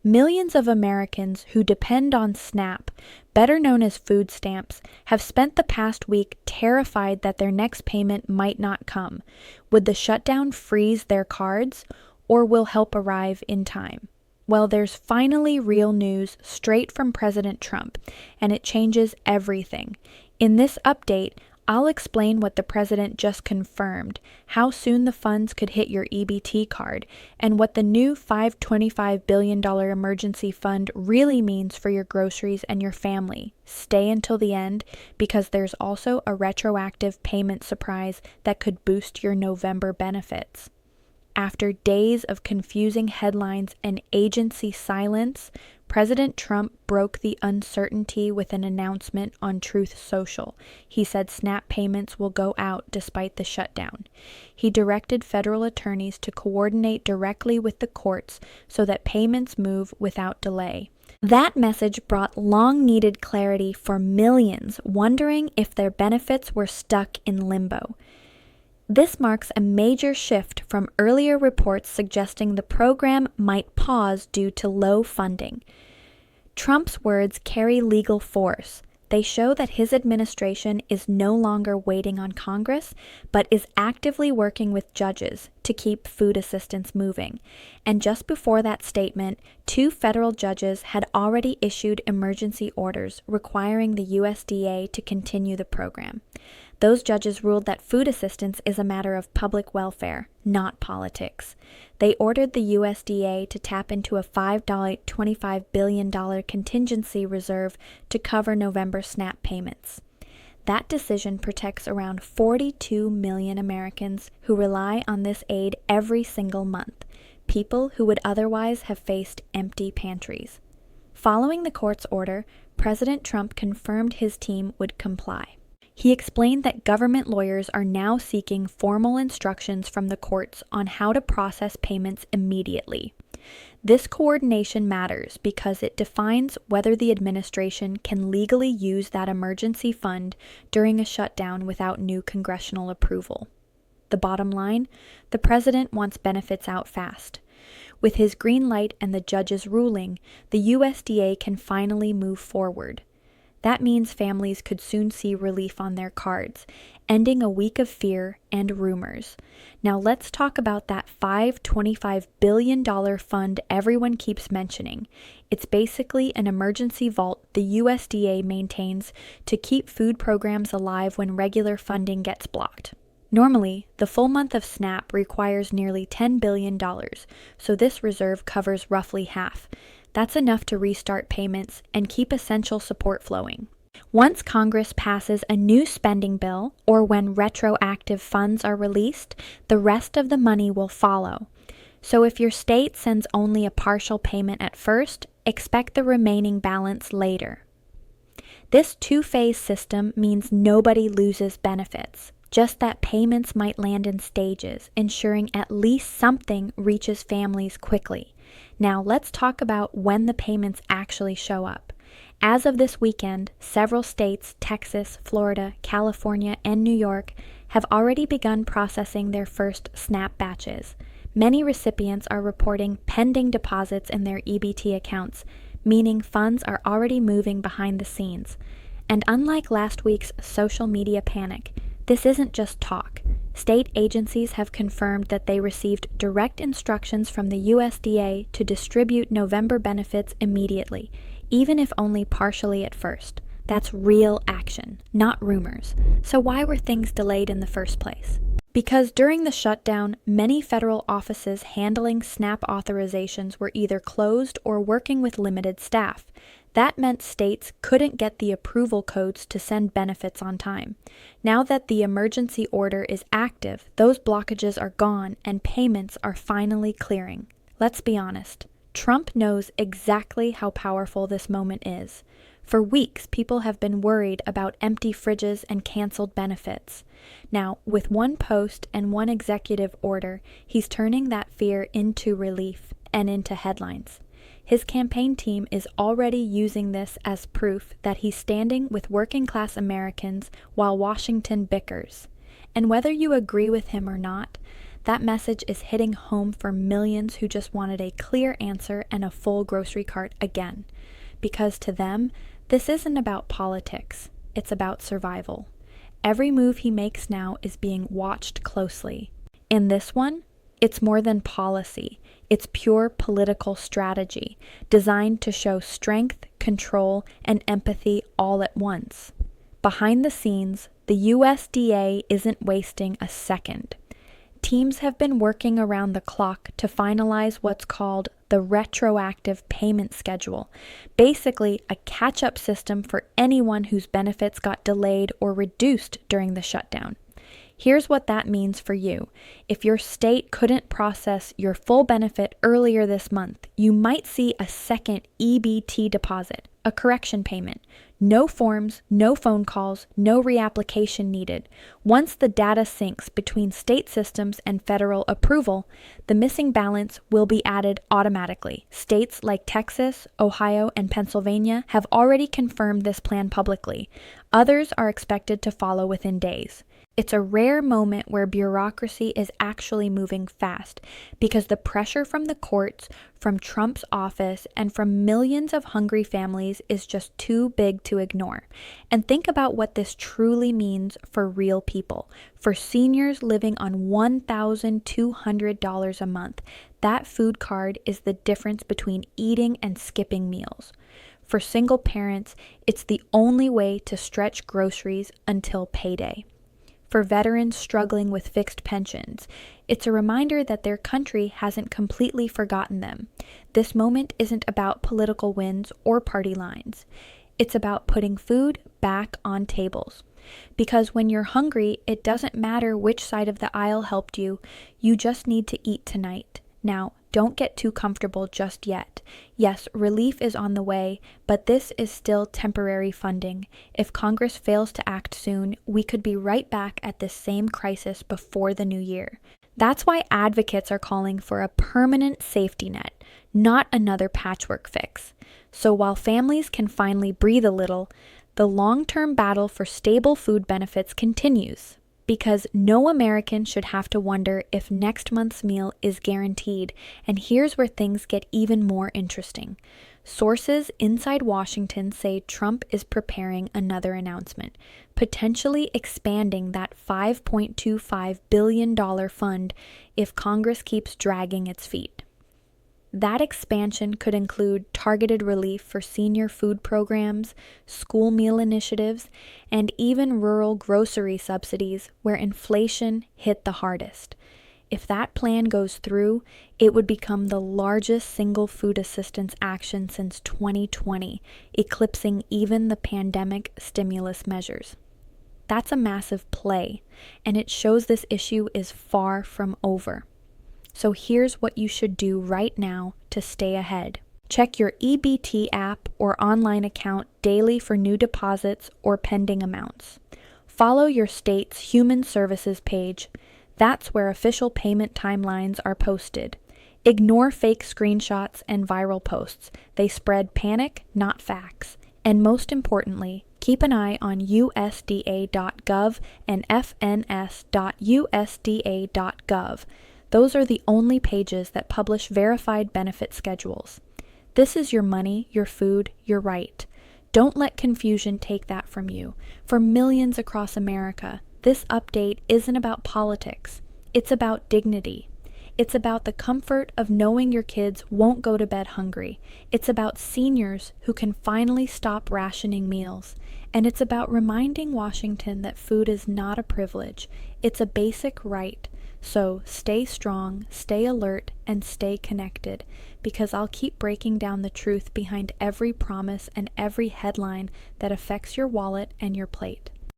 Millions of Americans who depend on SNAP, better known as food stamps, have spent the past week terrified that their next payment might not come. Would the shutdown freeze their cards, or will help arrive in time? Well, there's finally real news straight from President Trump, and it changes everything. In this update, I'll explain what the president just confirmed, how soon the funds could hit your EBT card, and what the new $525 billion emergency fund really means for your groceries and your family. Stay until the end, because there's also a retroactive payment surprise that could boost your November benefits. After days of confusing headlines and agency silence, President Trump broke the uncertainty with an announcement on Truth Social. He said SNAP payments will go out despite the shutdown. He directed federal attorneys to coordinate directly with the courts so that payments move without delay. That message brought long-needed clarity for millions wondering if their benefits were stuck in limbo. This marks a major shift from earlier reports suggesting the program might pause due to low funding. Trump's words carry legal force. They show that his administration is no longer waiting on Congress, but is actively working with judges to keep food assistance moving. And just before that statement, 2 federal judges had already issued emergency orders requiring the USDA to continue the program. Those judges ruled that food assistance is a matter of public welfare, not politics. They ordered the USDA to tap into a $25 billion contingency reserve to cover November SNAP payments. That decision protects around 42 million Americans who rely on this aid every single month, people who would otherwise have faced empty pantries. Following the court's order, President Trump confirmed his team would comply. He explained that government lawyers are now seeking formal instructions from the courts on how to process payments immediately. This coordination matters because it defines whether the administration can legally use that emergency fund during a shutdown without new congressional approval. The bottom line, the president wants benefits out fast. With his green light and the judge's ruling, the USDA can finally move forward. That means families could soon see relief on their cards, ending a week of fear and rumors. Now let's talk about that $525 billion fund everyone keeps mentioning. It's basically an emergency vault the USDA maintains to keep food programs alive when regular funding gets blocked. Normally, the full month of SNAP requires nearly $10 billion, so this reserve covers roughly half. That's enough to restart payments and keep essential support flowing. Once Congress passes a new spending bill, or when retroactive funds are released, the rest of the money will follow. So if your state sends only a partial payment at first, expect the remaining balance later. This two-phase system means nobody loses benefits, just that payments might land in stages, ensuring at least something reaches families quickly. Now let's talk about when the payments actually show up. As of this weekend, several states, Texas, Florida, California, and New York, have already begun processing their first SNAP batches. Many recipients are reporting pending deposits in their EBT accounts, meaning funds are already moving behind the scenes. And unlike last week's social media panic, this isn't just talk. State agencies have confirmed that they received direct instructions from the USDA to distribute November benefits immediately, even if only partially at first. That's real action, not rumors. So why were things delayed in the first place? Because during the shutdown, many federal offices handling SNAP authorizations were either closed or working with limited staff. That meant states couldn't get the approval codes to send benefits on time. Now that the emergency order is active, those blockages are gone and payments are finally clearing. Let's be honest, Trump knows exactly how powerful this moment is. For weeks, people have been worried about empty fridges and canceled benefits. Now, with one post and one executive order, he's turning that fear into relief and into headlines. His campaign team is already using this as proof that he's standing with working-class Americans while Washington bickers. And whether you agree with him or not, That message is hitting home for millions who just wanted a clear answer and a full grocery cart again. Because to them, this isn't about politics, it's about survival. Every move he makes now is being watched closely. In this one, it's more than policy. It's pure political strategy, designed to show strength, control, and empathy all at once. Behind the scenes, the USDA isn't wasting a second. Teams have been working around the clock to finalize what's called the retroactive payment schedule, basically a catch-up system for anyone whose benefits got delayed or reduced during the shutdown. Here's what that means for you. If your state couldn't process your full benefit earlier this month, you might see a second EBT deposit, a correction payment. No forms, no phone calls, no reapplication needed. Once the data syncs between state systems and federal approval, the missing balance will be added automatically. States like Texas, Ohio, and Pennsylvania have already confirmed this plan publicly. Others are expected to follow within days. It's a rare moment where bureaucracy is actually moving fast because the pressure from the courts, from Trump's office, and from millions of hungry families is just too big to ignore. And think about what this truly means for real people. For seniors living on $1,200 a month, that food card is the difference between eating and skipping meals. For single parents, it's the only way to stretch groceries until payday. For veterans struggling with fixed pensions, it's a reminder that their country hasn't completely forgotten them. This moment isn't about political wins or party lines. It's about putting food back on tables. Because when you're hungry, it doesn't matter which side of the aisle helped you, you just need to eat tonight. Now, don't get too comfortable just yet. Yes, relief is on the way, but this is still temporary funding. If Congress fails to act soon, we could be right back at this same crisis before the new year. That's why advocates are calling for a permanent safety net, not another patchwork fix. So while families can finally breathe a little, the long-term battle for stable food benefits continues. Because no American should have to wonder if next month's meal is guaranteed, and here's where things get even more interesting. Sources inside Washington say Trump is preparing another announcement, potentially expanding that $5.25 billion fund if Congress keeps dragging its feet. That expansion could include targeted relief for senior food programs, school meal initiatives, and even rural grocery subsidies where inflation hit the hardest. If that plan goes through, it would become the largest single food assistance action since 2020, eclipsing even the pandemic stimulus measures. That's a massive play, and it shows this issue is far from over. So here's what you should do right now to stay ahead. Check your EBT app or online account daily for new deposits or pending amounts. Follow your state's Human Services page. That's where official payment timelines are posted. Ignore fake screenshots and viral posts. They spread panic, not facts. And most importantly, keep an eye on USDA.gov and fns.usda.gov. Those are the only pages that publish verified benefit schedules. This is your money, your food, your right. Don't let confusion take that from you. For millions across America, this update isn't about politics. It's about dignity. It's about the comfort of knowing your kids won't go to bed hungry. It's about seniors who can finally stop rationing meals. And it's about reminding Washington that food is not a privilege. It's a basic right. So stay strong, stay alert, and stay connected, because I'll keep breaking down the truth behind every promise and every headline that affects your wallet and your plate.